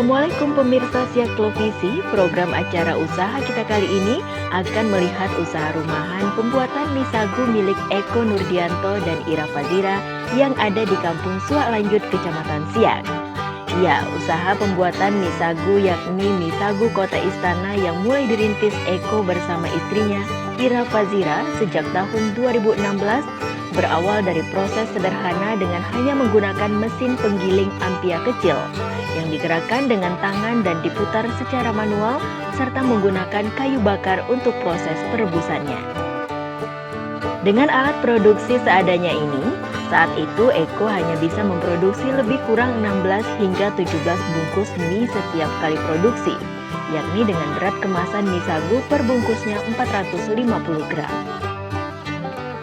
Assalamualaikum pemirsa Siak Televisi. Program acara usaha kita kali ini akan melihat usaha rumahan pembuatan mie sagu milik Eko Nurdianto dan Ira Fazira yang ada di Kampung Suak Lanjut, Kecamatan Siak. Ya, usaha pembuatan mie sagu yakni mie sagu Kota Istana yang mulai dirintis Eko bersama istrinya Ira Fazira sejak tahun 2016 berawal dari proses sederhana dengan hanya menggunakan mesin penggiling ampia kecil yang digerakkan dengan tangan dan diputar secara manual serta menggunakan kayu bakar untuk proses perebusannya. Dengan alat produksi seadanya ini, saat itu Eko hanya bisa memproduksi lebih kurang 16 hingga 17 bungkus mie setiap kali produksi, yakni dengan berat kemasan mie sagu per bungkusnya 450 gram.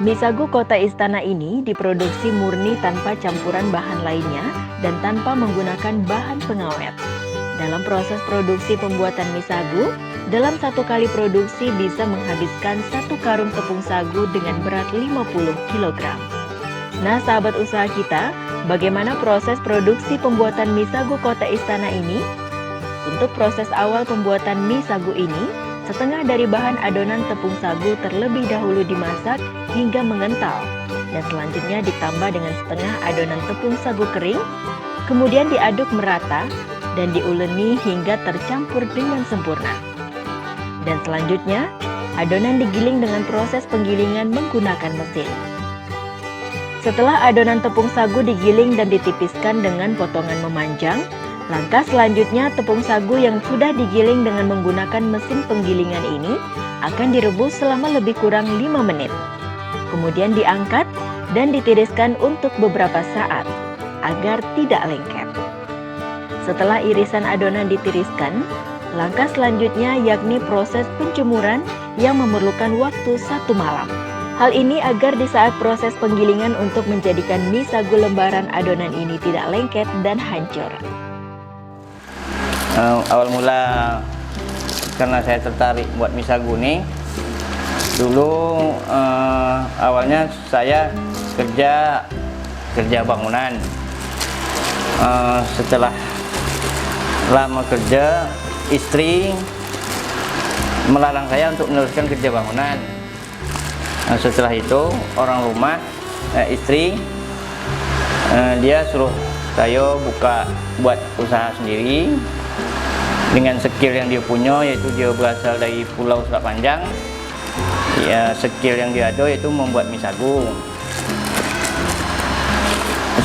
Mie sagu Kota Istana ini diproduksi murni tanpa campuran bahan lainnya dan tanpa menggunakan bahan pengawet. Dalam proses produksi pembuatan mie sagu, dalam satu kali produksi bisa menghabiskan 1 karung tepung sagu dengan berat 50 kg. Nah, sahabat usaha kita, bagaimana proses produksi pembuatan mie sagu Kota Istana ini? Untuk proses awal pembuatan mie sagu ini, setengah dari bahan adonan tepung sagu terlebih dahulu dimasak hingga mengental dan selanjutnya ditambah dengan setengah adonan tepung sagu kering, kemudian diaduk merata dan diuleni hingga tercampur dengan sempurna. Dan selanjutnya, adonan digiling dengan proses penggilingan menggunakan mesin. Setelah adonan tepung sagu digiling dan ditipiskan dengan potongan memanjang, langkah selanjutnya tepung sagu yang sudah digiling dengan menggunakan mesin penggilingan ini akan direbus selama lebih kurang 5 menit. Kemudian diangkat dan ditiriskan untuk beberapa saat agar tidak lengket. Setelah irisan adonan ditiriskan, langkah selanjutnya yakni proses penjemuran yang memerlukan waktu 1 malam. Hal ini agar di saat proses penggilingan untuk menjadikan mie sagu lembaran adonan ini tidak lengket dan hancur. Awal mula karena saya tertarik buat mie sagu nih, dulu awalnya saya kerja bangunan. Setelah lama kerja, istri melarang saya untuk meneruskan kerja bangunan. Setelah itu orang rumah, istri, dia suruh saya buat usaha sendiri dengan skill yang dia punya, yaitu dia berasal dari Pulau Selat Panjang. Ya, skill yang dia ada yaitu membuat mie sagu.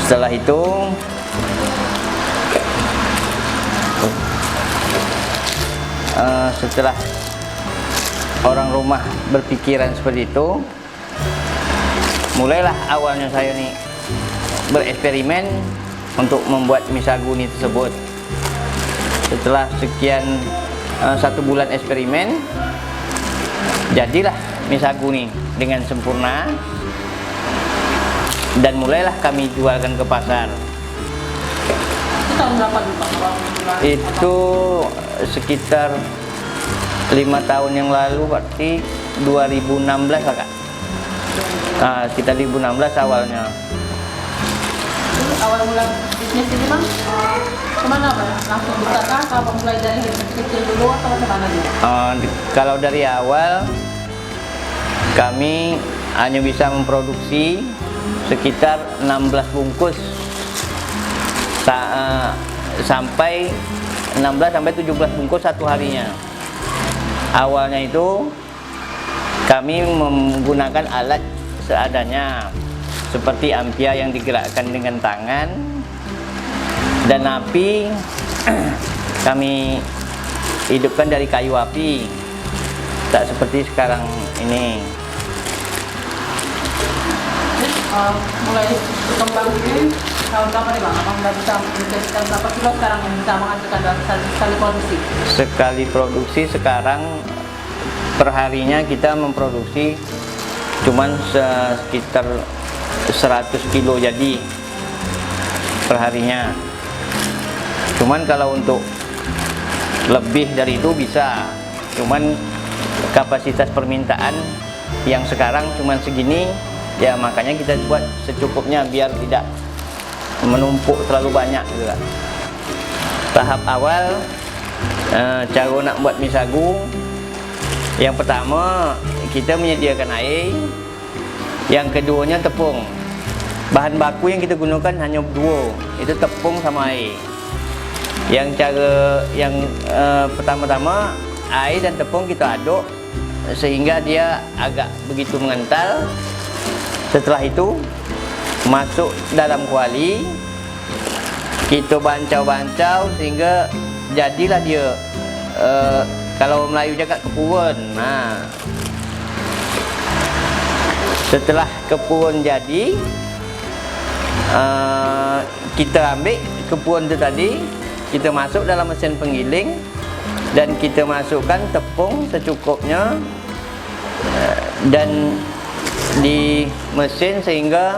Setelah itu setelah orang rumah berpikiran seperti itu, mulailah awalnya saya nih bereksperimen untuk membuat mie sagu ini tersebut. Setelah sekian 1 bulan eksperimen, jadilah mie sagu nih dengan sempurna dan mulailah kami jualkan ke pasar. Itu tahun berapa dulu Pak? Itu sekitar 5 tahun yang lalu, berarti 2016 lah Kak. Sekitar 2016 awalnya. Awal mula bisnis ini Bang, kemana Bang? Langsung buka kah? Atau mulai dari kecil dulu atau kemana dulu? Kalau dari awal kami hanya bisa memproduksi sekitar 16 bungkus sampai 17 bungkus satu harinya. Awalnya itu kami menggunakan alat seadanya seperti ampia yang digerakkan dengan tangan, dan api kami hidupkan dari kayu api, tak seperti sekarang ini. Mulai berkembang ini tahun berapa nih Bang? Abang udah bisa menjadikan berapa kilo sekarang yang bisa menghasilkan dalam sekali produksi? Sekali produksi sekarang perharinya kita memproduksi cuman sekitar 100 kilo jadi perharinya. Cuman kalau untuk lebih dari itu bisa, cuman kapasitas permintaan yang sekarang cuman segini, ya makanya kita buat secukupnya biar tidak menumpuk terlalu banyak gitu kan. Tahap awal cara nak buat mie sagu, yang pertama kita menyediakan air, yang keduanya tepung. Bahan baku yang kita gunakan hanya dua, itu tepung sama air. Yang pertama-tama air dan tepung kita aduk sehingga dia agak begitu mengental. Setelah itu masuk dalam kuali, kita bancau-bancau sehingga jadilah dia kalau Melayu cakap kepurun. Nah, setelah kepurun jadi, kita ambil kepurun itu tadi, kita masuk dalam mesin penggiling dan kita masukkan tepung secukupnya dan di mesin sehingga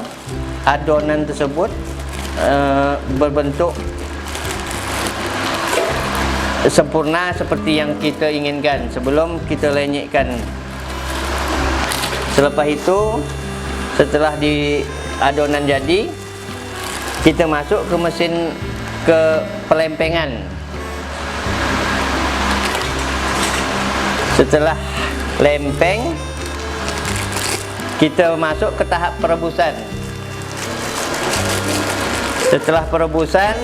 adonan tersebut berbentuk sempurna seperti yang kita inginkan sebelum kita lenyekkan. Selepas itu, setelah di adonan jadi, kita masuk ke mesin ke pelempengan. Setelah lempeng, kita masuk ke tahap perebusan. Setelah perebusan,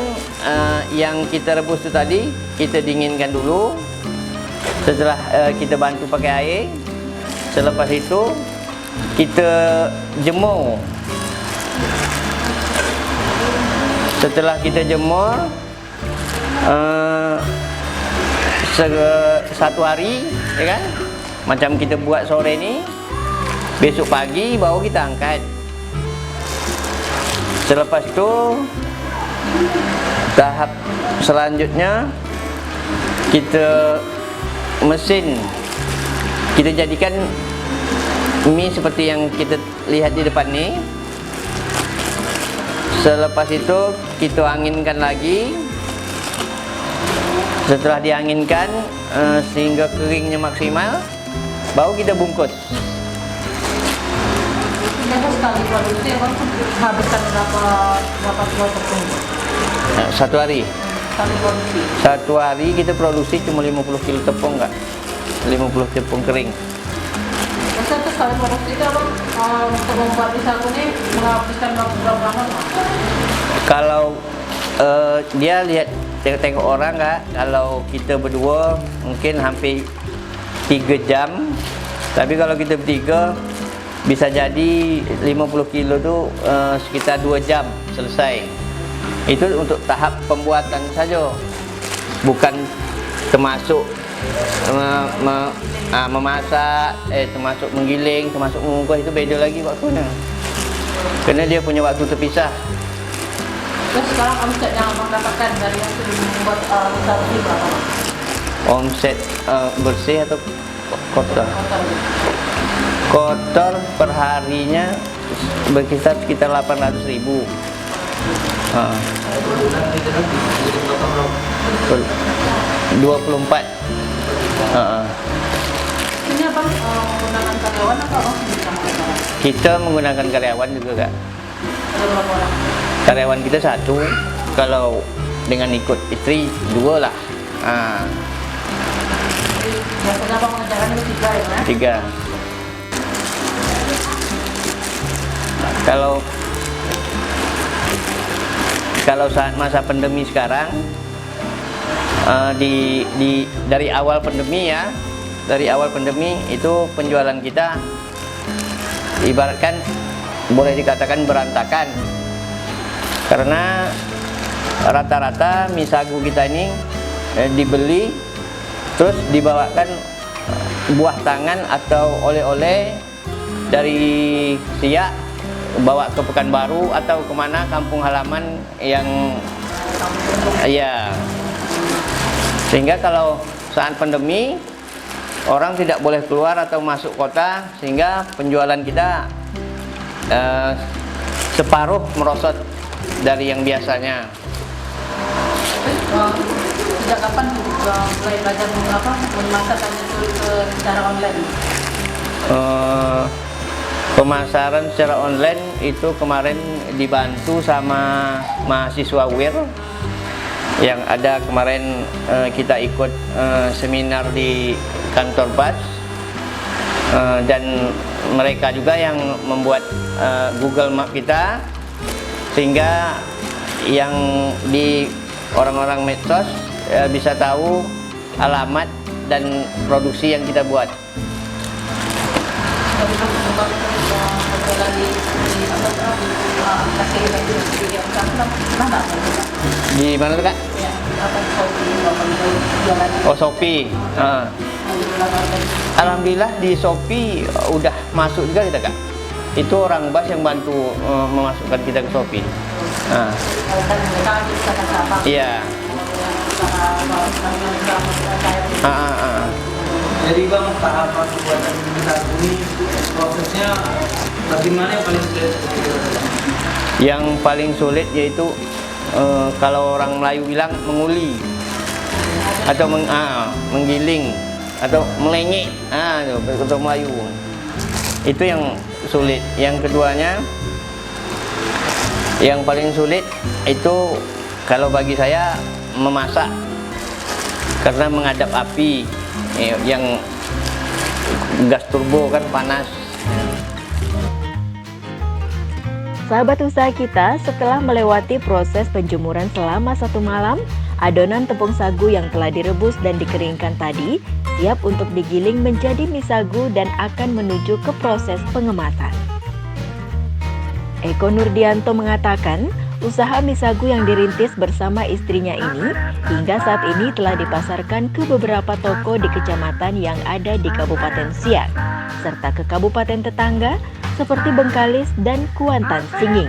yang kita rebus itu tadi kita dinginkan dulu. Setelah kita bantu pakai air, selepas itu kita jemur. Setelah kita jemur satu hari, ya kan? Macam kita buat sore ni, besok pagi baru kita angkat. Selepas itu tahap selanjutnya kita mesin, kita jadikan mie seperti yang kita lihat di depan ni. Selepas itu kita anginkan lagi. Setelah dianginkan sehingga keringnya maksimal, baru kita bungkus. Biasa sekali produksi abang habiskan berapa kilo tepung? Satu hari. Sekali produksi. Satu hari kita produksi cuma 50 kilo tepung, Kak. 50 tepung kering. Biasa itu sekali produksi itu abang untuk membuat mie sagu ini menghabiskan berapa lama? Kalau dia lihat tengok orang, Kak, kalau kita berdua mungkin hampir 3 jam. Tapi kalau kita bertiga bisa jadi 50 kilo tu sekitar 2 jam selesai. Itu untuk tahap pembuatan saja, bukan termasuk memasak, termasuk menggiling, termasuk mengukus. Itu beda lagi waktunya, kerana dia punya waktu terpisah. Terus sekarang omset yang abang dapatkan dari yang sudah membuat mie sagu ini berapa? Omset bersih atau kotor? Kotor. Kotor per harinya berkisar sekitar 800.000. 24. Ini abang menggunakan karyawan atau abang sendiri sama karyawan? Kita menggunakan karyawan juga, Kak. Ada berapa orang? Karyawan kita 1, kalau dengan ikut istri 2 lah. Jadi biasanya abang mengerjakan itu 3 ya, Mas? 3. Kalau saat masa pandemi sekarang, dari awal pandemi ya, dari awal pandemi itu penjualan kita ibaratkan boleh dikatakan berantakan, karena rata-rata mie sagu kita ini dibeli terus dibawakan buah tangan atau oleh-oleh dari Siak, bawa ke Pekanbaru atau kemana kampung halaman yang ya, sehingga kalau saat pandemi orang tidak boleh keluar atau masuk kota, sehingga penjualan kita separuh merosot dari yang biasanya. Sejak kapan mulai belajar memasak dan itu secara online? Pemasaran secara online itu kemarin dibantu sama mahasiswa WIR Yang ada kemarin kita ikut seminar di kantor BAS, dan mereka juga yang membuat Google Map kita, sehingga yang di orang-orang medsos bisa tahu alamat dan produksi yang kita buat. Di mana tuh, Kak? Oh, Shopee. Alhamdulillah di Shopee udah masuk juga kita, Kak. Itu orang BAS yang bantu memasukkan kita ke Shopee. Iya. Jadi Bang, tahapan pembuatan misago ini prosesnya bagaimana yang paling sulit? Yang paling sulit yaitu kalau orang Melayu bilang menguli atau menggiling atau melenyek, itu Melayu. Itu yang sulit. Yang keduanya, yang paling sulit itu kalau bagi saya memasak, karena menghadap api yang gas turbo kan panas. Sahabat usaha kita, setelah melewati proses penjemuran selama 1 malam, adonan tepung sagu yang telah direbus dan dikeringkan tadi siap untuk digiling menjadi mie sagu dan akan menuju ke proses pengemasan. Eko Nurdianto mengatakan, usaha mie sagu yang dirintis bersama istrinya ini hingga saat ini telah dipasarkan ke beberapa toko di kecamatan yang ada di Kabupaten Siak, serta ke kabupaten tetangga seperti Bengkalis dan Kuantan Singing.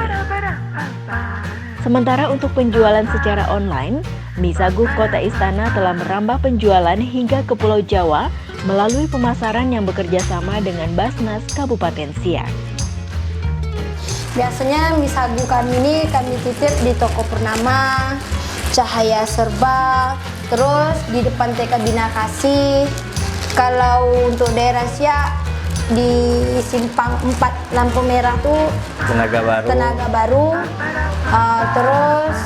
Sementara untuk penjualan secara online, mie sagu Kota Istana telah merambah penjualan hingga ke Pulau Jawa melalui pemasaran yang bekerja sama dengan Basnas Kabupaten Siak. Biasanya mie sagu kami ini kami titip di Toko Purnama, Cahaya Serba, terus di depan TK Bina Kasih. Kalau untuk daerah Siak di Simpang 4 lampu merah tuh Tenaga Baru. Terus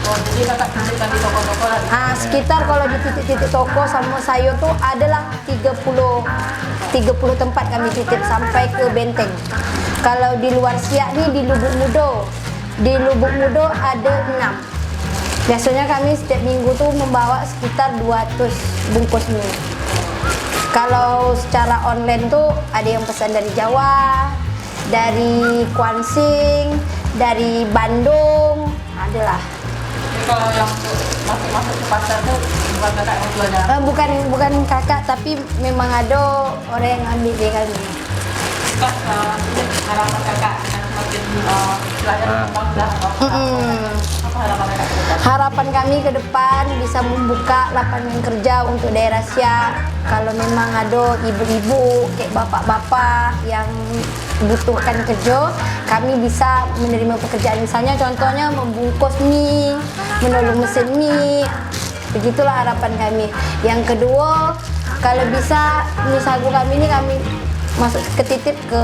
Jadi kakak titipkan di toko-toko lah. sekitar kalau di titik-titik toko sama sayur tuh adalah 30 tempat kami titip sampai ke Benteng. Kalau di luar Siak nih di Lubuk Mudo ada 6. Biasanya kami setiap minggu tuh membawa sekitar 200 bungkus mie. Kalau secara online tuh ada yang pesan dari Jawa, dari Kuansing, dari Bandung, adalah. Jadi kalau yang masuk ke pasar tuh bukan kakak yang jualnya. Bukan kakak, tapi memang ada orang yang ambil dari kami. Kak, harapan kakak yang semakin istilahnya berkembang dah. Apa harapan kakak ke depan? Harapan kami ke depan bisa membuka lapangan kerja untuk daerah Siak. Kalau memang ada ibu-ibu, kayak bapak-bapak yang butuhkan kerja, kami bisa menerima pekerjaan. Misalnya contohnya membungkus mie, menolong mesin mie. Begitulah harapan kami. Yang kedua, kalau bisa mie sagu kami ini kami masuk ke titip ke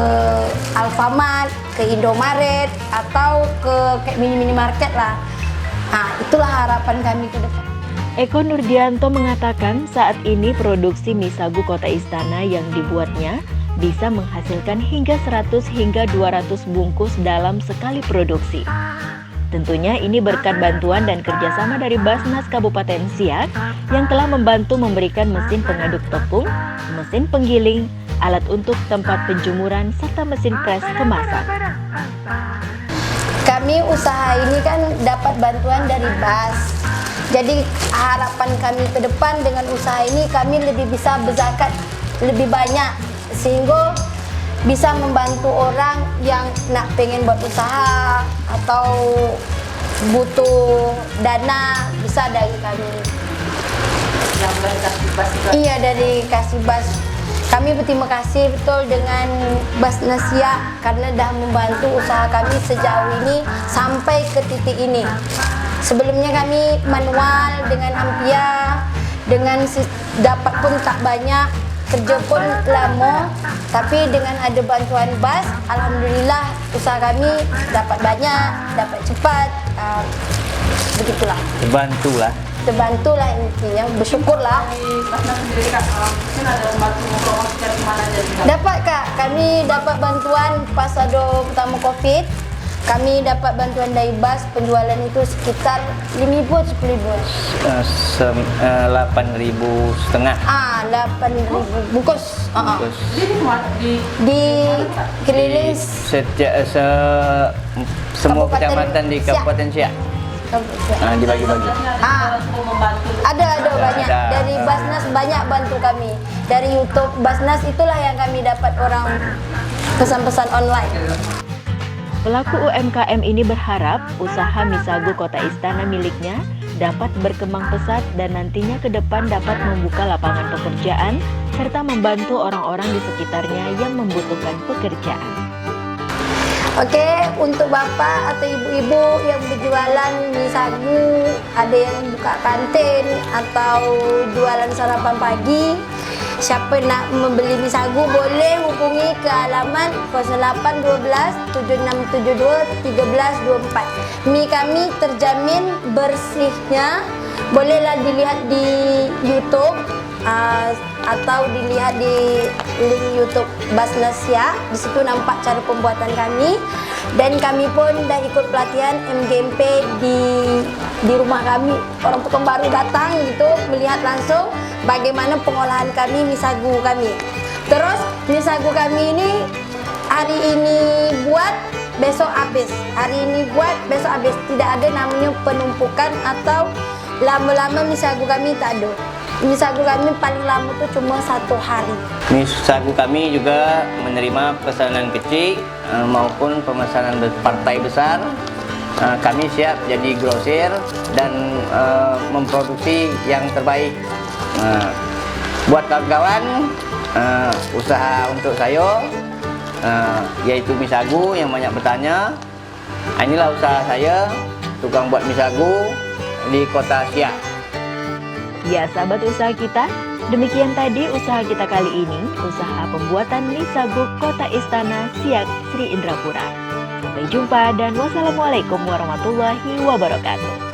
Alfamart, ke Indomaret, atau ke kayak mini market lah. Itulah harapan kami ke depan. Eko Nurdianto mengatakan saat ini produksi mie sagu Kota Istana yang dibuatnya bisa menghasilkan hingga 100 hingga 200 bungkus dalam sekali produksi. Tentunya ini berkat bantuan dan kerjasama dari Basnas Kabupaten Siak yang telah membantu memberikan mesin pengaduk tepung, mesin penggiling, alat untuk tempat penjemuran, serta mesin pres kemasan. Kami usaha ini kan dapat bantuan dari BAS. Jadi harapan kami ke depan dengan usaha ini kami lebih bisa berzakat lebih banyak sehingga bisa membantu orang yang nak pengen buat usaha atau butuh dana bisa dari kami. Yang dari Kasibas juga. Iya, dari Kasibas. Kami berterima kasih betul dengan Basnas Siak karena dah membantu usaha kami sejauh ini sampai ke titik ini. Sebelumnya kami manual dengan Ampia, dengan dapat pun tak banyak, kerja pun lama, tapi dengan ada bantuan BAS, alhamdulillah usaha kami dapat banyak, dapat cepat. Begitulah. Bantulah. Terbantulah intinya, bersyukurlah. Di Basnas sendiri Kak, mungkin ada membantu promosi dari mana aja Kak? Dapat Kak, kami dapat bantuan pas ada pertama Covid. Kami dapat bantuan dari BAS, penjualan itu sekitar 5.000 10.000. 8.500. 8.000 bungkus. Terus Jadi semua Di keliling setiap semua Kabupaten kecamatan di Siak. Kabupaten Siak. Dibagi-bagi. untuk membantu. Ada banyak ada. dari Basnas, banyak bantu kami dari YouTube Basnas, itulah yang kami dapat orang pesan-pesan online. Pelaku UMKM ini berharap usaha mie sagu Kota Istana miliknya dapat berkembang pesat dan nantinya ke depan dapat membuka lapangan pekerjaan serta membantu orang-orang di sekitarnya yang membutuhkan pekerjaan. Oke, untuk bapak atau ibu-ibu yang berjualan mie sagu, ada yang buka kantin atau jualan sarapan pagi, siapa nak membeli mie sagu boleh hubungi ke alamat 0812 7672 1324. Mie kami terjamin bersihnya, bolehlah dilihat di YouTube atau dilihat di link YouTube Basnas Siak. Di situ nampak cara pembuatan kami, dan kami pun dah ikut pelatihan MGMP di rumah kami. Orang Pekanbaru datang gitu melihat langsung bagaimana pengolahan kami mie sagu kami. Terus mie sagu kami ini hari ini buat besok habis, hari ini buat besok habis. Tidak ada namanya penumpukan atau lama-lama mie sagu kami, tak ada. Mie sagu kami paling lama tuh cuma 1 hari. Mie sagu kami juga menerima pesanan kecil maupun pemesanan partai besar. Kami siap jadi grosir dan memproduksi yang terbaik. Buat kawan-kawan, usaha untuk saya yaitu mie sagu yang banyak bertanya. Inilah usaha saya, tukang buat mie sagu di Kota Siak. Ya sahabat usaha kita, demikian tadi usaha kita kali ini, usaha pembuatan mie sagu Kota Istana Siak Sri Indrapura. Sampai jumpa dan wassalamualaikum warahmatullahi wabarakatuh.